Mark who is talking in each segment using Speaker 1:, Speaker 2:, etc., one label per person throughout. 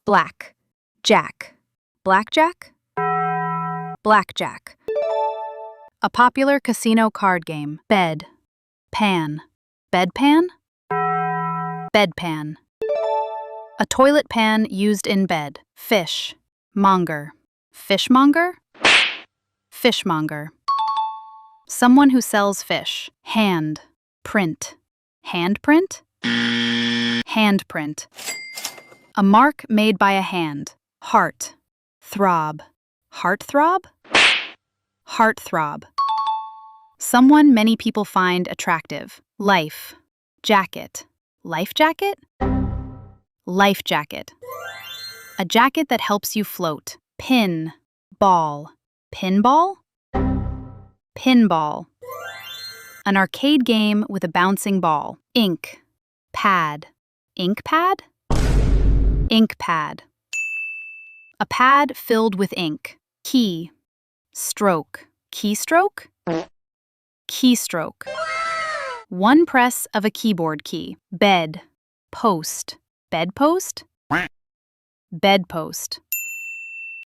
Speaker 1: Black. Jack. Blackjack. Blackjack. A popular casino card game. Bed. Pan. Bedpan. Bedpan. A toilet pan used in bed. Fish. Monger. Fishmonger. Fishmonger. Someone who sells fish. Hand. Print. Handprint. Handprint. A mark made by a hand. Heart. Throb. Heartthrob. Heartthrob. Someone many people find attractive. Life. Jacket. Lifejacket. Lifejacket. A jacket that helps you float. Pin. Ball. Pinball. Pinball. An arcade game with a bouncing ball. Ink. Pad. Ink pad. Ink pad. A pad filled with ink. Key. Stroke. Keystroke. Keystroke. One press of a keyboard key. Bed. Post. Bedpost. Bedpost.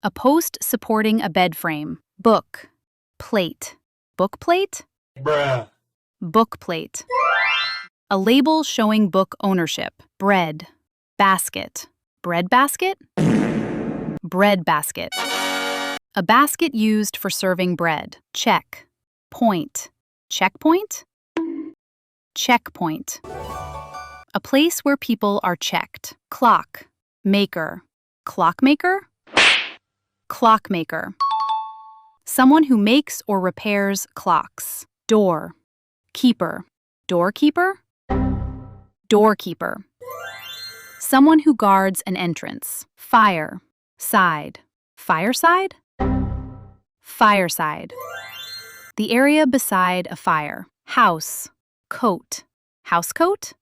Speaker 1: A post supporting a bed frame. Book. Plate. Bookplate.
Speaker 2: Bruh.
Speaker 1: Bookplate. A label showing book ownership. Bread. Basket. Breadbasket. Breadbasket. A basket used for serving bread. Check. Point. Checkpoint. Checkpoint. A place where people are checked. Clock. Maker. Clockmaker. Clockmaker. Someone who makes or repairs clocks. Door. Keeper. Doorkeeper. Doorkeeper. Someone who guards an entrance. Fire. Side. Fireside. Fireside. The area beside a fire. House. Coat. Housecoat.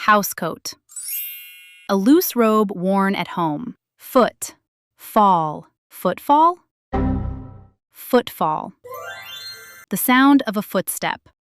Speaker 1: Housecoat. A loose robe worn at home. Foot. Fall. Footfall. Footfall. The sound of a footstep.